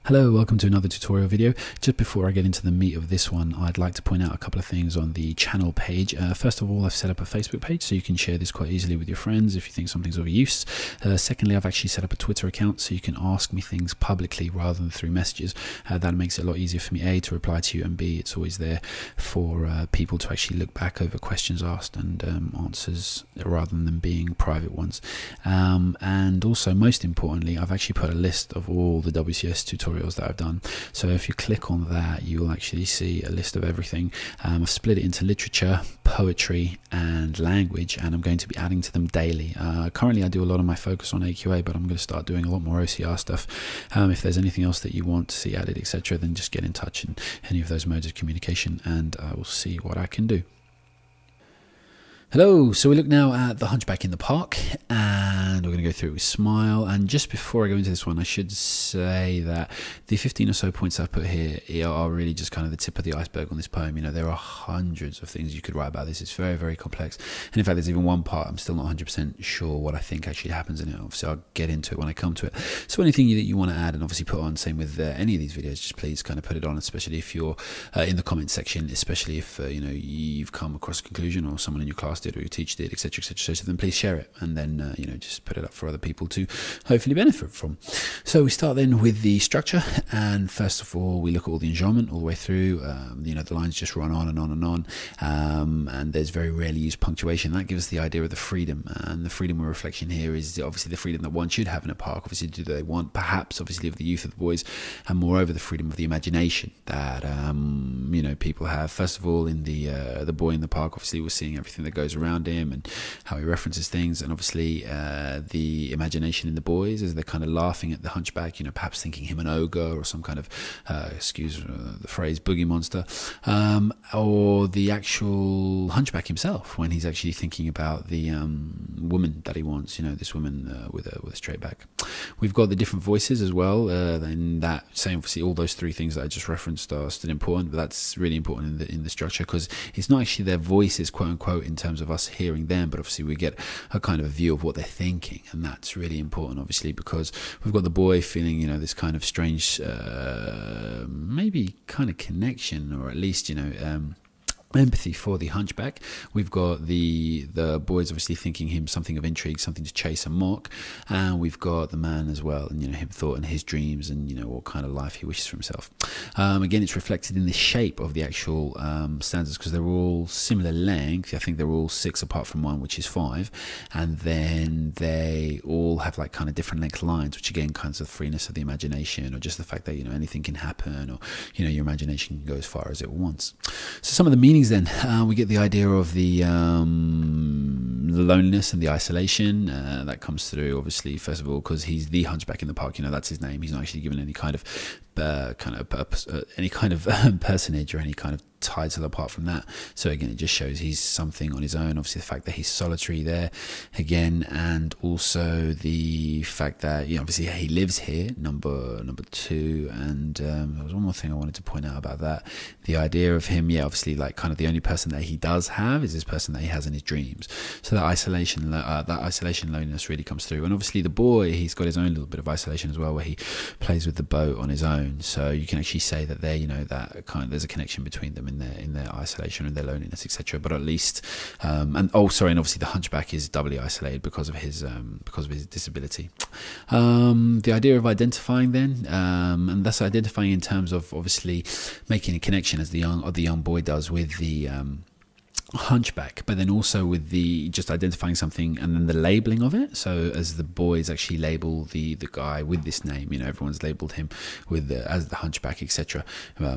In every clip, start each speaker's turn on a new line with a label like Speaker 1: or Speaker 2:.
Speaker 1: Hello, welcome to another tutorial video. Just before I get into the meat of this one, I'd like to point out a couple of things on the channel page. First of all, I've set up a Facebook page so you can share this quite easily with your friends if you think something's of use. Secondly, I've actually set up a Twitter account so you can ask me things publicly rather than through messages. That makes it a lot easier for me, A, to reply to you, and B, it's always there for people to actually look back over questions asked and answers rather than them being private ones. And also, most importantly, I've actually put a list of all the WCS tutorials that I've done. So if you click on that, you'll actually see a list of everything. I've split it into literature, poetry and language, and I'm going to be adding to them daily. Currently I do a lot of my focus on AQA, but I'm going to start doing a lot more OCR stuff. If there's anything else that you want to see added, etc., then just get in touch in any of those modes of communication and I will see what I can do. Hello, so we look now at the Hunchback in the Park, and we're going to go through it with Smile. And just before I go into this one, I should say that the 15 or so points I've put here are really just kind of the tip of the iceberg on this poem. You know, there are hundreds of things you could write about this. It's very, very complex. And in fact, there's even one part I'm still not 100% sure what I think actually happens in it. Obviously, I'll get into it when I come to it. So anything that you want to add and obviously put on, same with any of these videos, just please kind of put it on, especially if you're in the comment section, especially if, you know, you've come across a conclusion or someone in your class did or your teacher did, etc., etc. So then please share it and then you know, just put it up for other people to hopefully benefit from. So we start then with the structure, and first of all we look at all the enjambment all the way through. You know, the lines just run on and on and on, and there's very rarely used punctuation. That gives us the idea of the freedom, and the freedom we're reflection here is obviously the freedom that one should have in a park. Obviously, do they want, perhaps obviously of the youth, of the boys, and moreover the freedom of the imagination that you know, people have. First of all, in the boy in the park, obviously we're seeing everything that goes around him and how he references things, and obviously the imagination in the boys as they're kind of laughing at the Hunchback, you know, perhaps thinking him an ogre or some kind of excuse the phrase boogie monster, or the actual Hunchback himself when he's actually thinking about the woman that he wants, you know, this woman with a straight back. We've got the different voices as well, and that same, obviously all those three things that I just referenced are still important, but that's really important in the structure, because it's not actually their voices, quote unquote, in terms of us hearing them, but obviously we get a kind of a view of what they're thinking, and that's really important, obviously, because we've got the boy feeling, you know, this kind of strange maybe kind of connection, or at least, you know, empathy for the Hunchback. We've got the boys obviously thinking him something of intrigue, something to chase and mock, and we've got the man as well, and you know, him thought and his dreams, and you know, what kind of life he wishes for himself. Again, it's reflected in the shape of the actual stanzas, because they're all similar length. I think they're all 6 apart from one, which is 5, and then they all have like kind of different length lines, which again kinds of freeness of the imagination, or just the fact that, you know, anything can happen, or you know, your imagination can go as far as it wants. So some of the meanings then, we get the idea of the loneliness and the isolation that comes through, obviously, first of all, because he's the Hunchback in the Park, you know, that's his name. He's not actually given any kind of purpose, any kind of personage or any kind of title apart from that. So again, it just shows he's something on his own. Obviously the fact that he's solitary there again, and also the fact that, you know, obviously he lives here, number 2, and there was one more thing I wanted to point out about that. The idea of him, yeah, obviously like kind of the only person that he does have is this person that he has in his dreams. So that isolation loneliness really comes through. And obviously the boy, he's got his own little bit of isolation as well, where he plays with the boat on his own. So you can actually say that there, you know, that kind of, there's a connection between them in their isolation and their loneliness, etc. But at least and obviously the Hunchback is doubly isolated because of his disability. The idea of identifying then, and that's identifying in terms of obviously making a connection, as the young boy does with the Hunchback, but then also with the just identifying something and then the labeling of it. So as the boys actually label the guy with this name, you know, everyone's labeled him with as the Hunchback, etc.,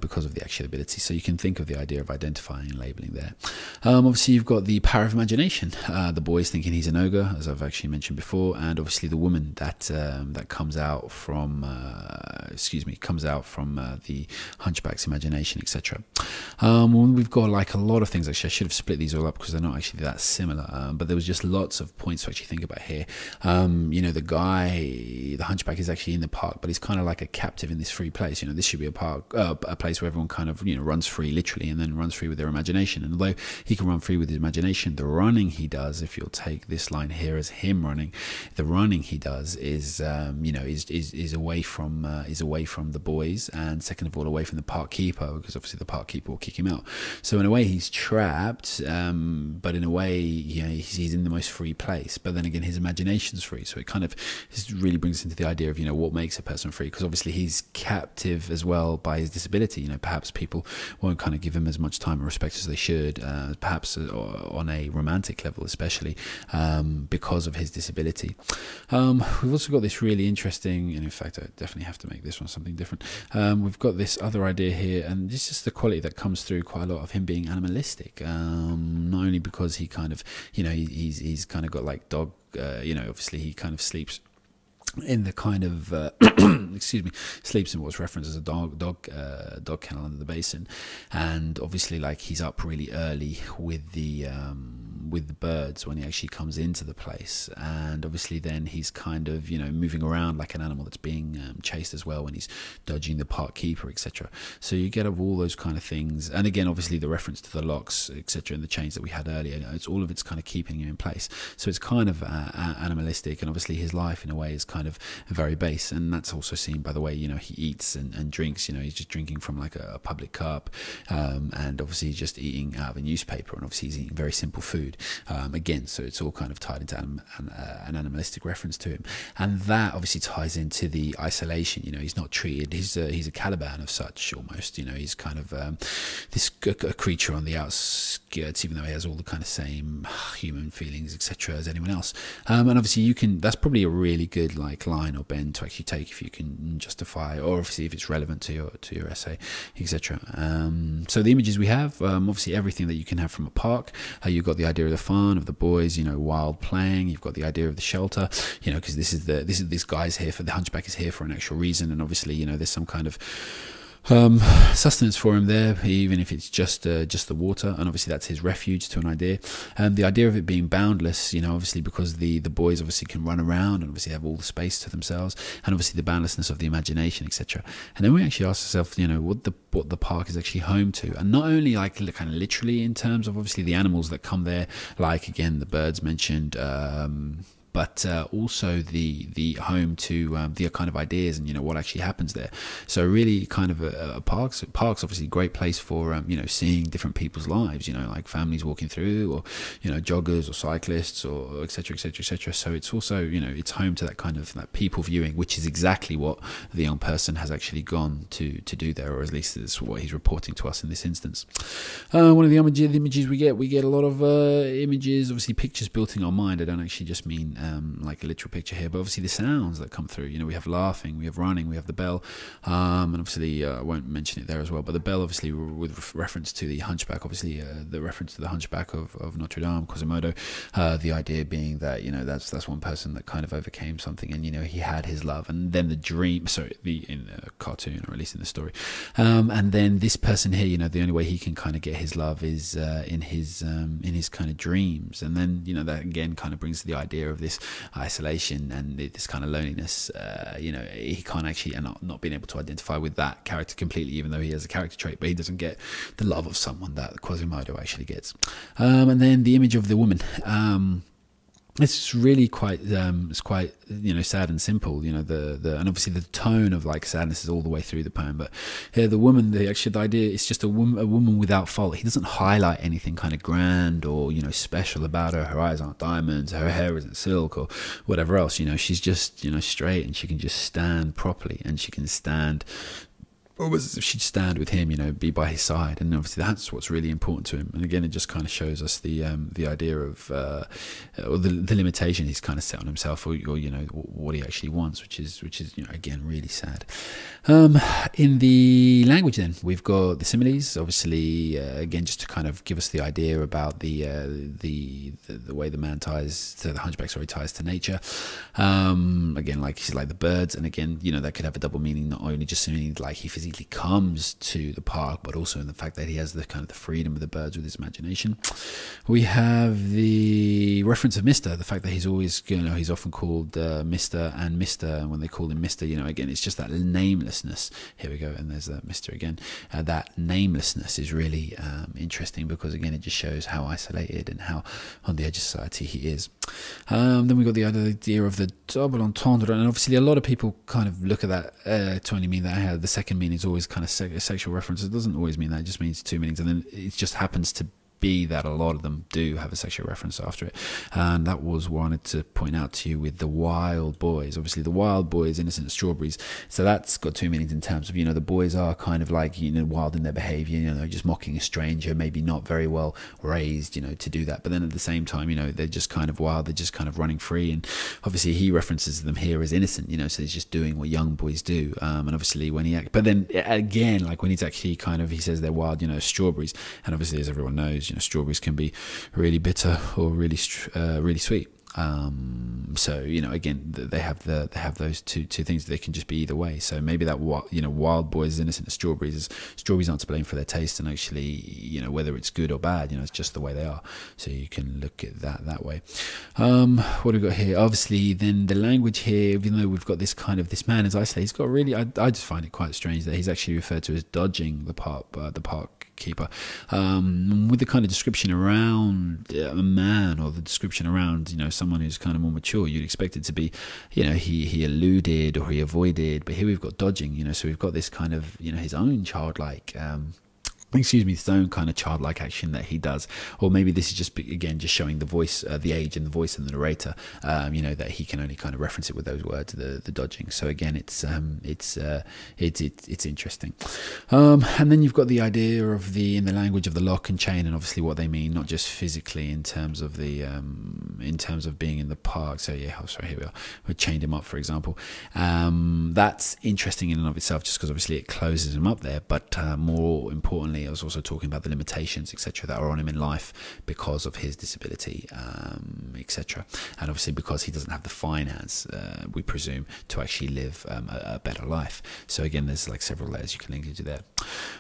Speaker 1: because of the actual ability. So you can think of the idea of identifying and labeling there. Obviously you've got the power of imagination, the boys thinking he's an ogre, as I've actually mentioned before, and obviously the woman that comes out from the Hunchback's imagination, etc. We've got like a lot of things. Actually, I should have split these all up because they're not actually that similar. But there was just lots of points to actually think about here. The Hunchback is actually in the park, but he's kind of like a captive in this free place. This should be a park, a place where everyone kind of runs free literally, and then runs free with their imagination. And although he can run free with his imagination, the running he does, if you'll take this line here as him running, the running he does is away from the boys, and second of all away from the park keeper, because obviously the park keeper will kick him out. So in a way he's trapped, but in a way he's in the most free place. But then again, his imagination's free, so it kind of really brings us into the idea of what makes a person free, because obviously he's captive as well by his disability. Perhaps people won't kind of give him as much time and respect as they should, perhaps on a romantic level especially, because of his disability. We've also got this really interesting, and in fact I definitely have to make this one something different. We've got this other idea here, and this is the quality that comes through quite a lot of him being animalistic, not only because he kind of he's kind of got like dog, obviously he kind of sleeps in the kind of sleeps in what's referenced as a dog kennel under the basin, and obviously like he's up really early with the birds when he actually comes into the place, and obviously then he's kind of moving around like an animal that's being chased as well when he's dodging the park keeper, etc. So you get all those kind of things, and again obviously the reference to the locks, etc., and the chains that we had earlier, it's kind of keeping him in place. So it's kind of animalistic, and obviously his life in a way is kind of very base, and that's also seen by the way he eats and drinks. He's just drinking from like a public cup, and obviously he's just eating out of a newspaper, and obviously he's eating very simple food, again, so it's all kind of tied into an animalistic reference to him, and that obviously ties into the isolation. He's not treated, he's a Caliban of such almost. He's kind of this a creature on the outskirts, even though he has all the kind of same human feelings, etc., as anyone else. And obviously that's probably a really good like line or bend to actually take if you can justify, or obviously if it's relevant to your essay, etc. So the images we have, obviously everything that you can have from a park. You've got the idea of the fun of the boys, wild playing. You've got the idea of the shelter, because this guy's here for the Hunchback is here for an actual reason, and obviously there's some kind of sustenance for him there, even if it's just the water, and obviously that's his refuge to an idea. And the idea of it being boundless, obviously because the boys obviously can run around and obviously have all the space to themselves, and obviously the boundlessness of the imagination, etc. And then we actually ask ourselves, what the park is actually home to, and not only like kind of literally in terms of obviously the animals that come there, like again the birds mentioned, but also the home to the kind of ideas and what actually happens there. So really kind of parks obviously a great place for seeing different people's lives, like families walking through, or joggers or cyclists, or etc., etc., etc. So it's also it's home to that kind of that people viewing, which is exactly what the young person has actually gone to do there, or at least it's what he's reporting to us in this instance. One of the images we get a lot of images, obviously pictures built in our mind. I don't actually just mean like a literal picture here, but obviously the sounds that come through. We have laughing, we have running, we have the bell, and obviously I won't mention it there as well, but the bell obviously with reference to the Hunchback, obviously the reference to the Hunchback of Notre Dame, Quasimodo, the idea being that that's one person that kind of overcame something, and he had his love, and then the dream, in the cartoon, or at least in the story, and then this person here, the only way he can kind of get his love is in his kind of dreams, and then that again kind of brings the idea of this isolation and this kind of loneliness. He can't actually, and not being able to identify with that character completely, even though he has a character trait, but he doesn't get the love of someone that Quasimodo actually gets. And then the image of the woman, it's really quite sad and simple, and obviously the tone of like sadness is all the way through the poem. But here the woman, the idea, it's just a woman without fault. He doesn't highlight anything kind of grand or special about her. Her eyes aren't diamonds, her hair isn't silk or whatever else. She's just straight, and she can just stand properly, and she can stand almost as if she'd stand with him, be by his side, and obviously that's what's really important to him. And again, it just kind of shows us the idea of or the limitation he's kind of set on himself, or what he actually wants, which is again really sad. In the language, then we've got the similes. Obviously, again, just to kind of give us the idea about the way the man ties to the hunchback. Sorry, ties to nature. Again, like he's like the birds, and again, that could have a double meaning. Not only just meaning like he physically comes to the park, but also in the fact that he has the kind of the freedom of the birds with his imagination. We have the reference of Mister. The fact that he's always, he's often called Mister and Mister, and when they call him Mister, again, it's just that namelessness. Here we go, and there's that Mister again. That namelessness is really interesting because again, it just shows how isolated and how on the edge of society he is. Then we got the idea of the double entendre, and obviously a lot of people kind of look at that to only mean that the second meaning is always kind of sexual reference. It doesn't always mean that; it just means two meanings, and then it just happens to be that a lot of them do have a sexual reference after it. And that was what I wanted to point out to you with the wild boys. Obviously the wild boys, innocent strawberries, so that's got two meanings in terms of the boys are kind of like wild in their behavior, they're just mocking a stranger, maybe not very well raised to do that, but then at the same time they're just kind of wild, they're just kind of running free. And obviously he references them here as innocent, so he's just doing what young boys do. And obviously when but then again, like when he's actually he says they're wild, strawberries, and obviously as everyone knows, strawberries can be really bitter or really sweet. So again, they have those two things. They can just be either way. So maybe that wild boys is innocent of strawberries. Strawberries aren't to blame for their taste, and actually whether it's good or bad, it's just the way they are. So you can look at that way. What have we got here? Obviously, then the language here, even though we've got this man is isolated, he's got really. I just find it quite strange that he's actually referred to as dodging the park keeper, with the kind of description around a man, or the description around someone who's kind of more mature. You'd expect it to be he eluded or he avoided, but here we've got dodging. So we've got this kind of his own childlike his own kind of childlike action that he does. Or maybe this is just showing the voice, the age and the voice of the narrator, that he can only kind of reference it with those words, the dodging. So again, it's interesting. And then you've got the idea of in the language of the lock and chain, and obviously what they mean, not just physically in terms of being in the park. So yeah, sorry, here we are. We chained him up, for example. That's interesting in and of itself, just because obviously it closes him up there. But more importantly, I was also talking about the limitations, etc., that are on him in life because of his disability, etc., and obviously because he doesn't have the finance, we presume, to actually live a better life. So again, there's like several layers you can link into there.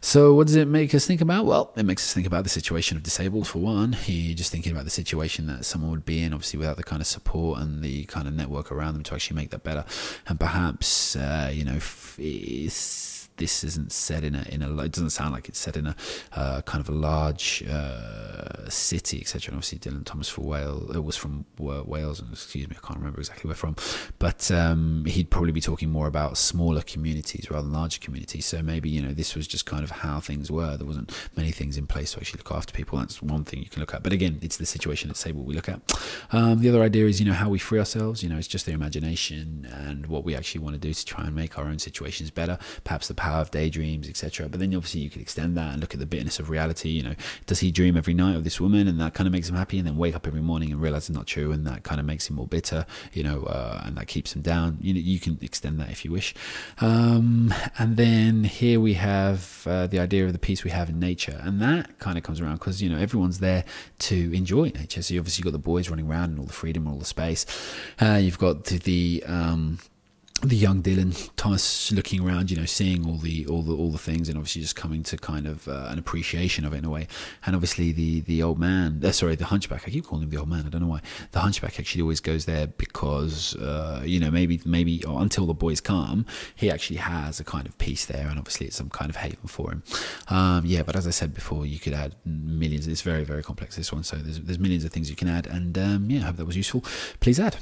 Speaker 1: So what does it make us think about? Well, it makes us think about the situation of disabled, for one. You're just thinking about the situation that someone would be in, obviously without the kind of support and the kind of network around them to actually make that better. And perhaps this isn't set in a it doesn't sound like it's set in a kind of a large city, etc. And obviously Dylan Thomas was from Wales, and excuse me, I can't remember exactly where from, but he'd probably be talking more about smaller communities rather than larger communities. So maybe this was just kind of how things were. There wasn't many things in place to actually look after people. That's one thing you can look at, but again, it's the situation that's disabled we look at. The other idea is how we free ourselves. It's just their imagination and what we actually want to do to try and make our own situations better, perhaps the power of daydreams, etc. But then obviously you could extend that and look at the bitterness of reality. Does he dream every night of this woman, and that kind of makes him happy, and then wake up every morning and realize it's not true, and that kind of makes him more bitter, and that keeps him down. You can extend that if you wish. And then here we have the idea of the peace we have in nature, and that kind of comes around because everyone's there to enjoy nature. So you obviously got the boys running around and all the freedom and all the space. You've got the young Dylan Thomas looking around, seeing all the things, and obviously just coming to kind of an appreciation of it in a way. And obviously the old man, the hunchback. I keep calling him the old man. I don't know why. The hunchback actually always goes there because maybe until the boys come, he actually has a kind of peace there, and obviously it's some kind of haven for him. But as I said before, you could add millions. It's very, very complex, this one. So there's millions of things you can add, and I hope that was useful. Please add.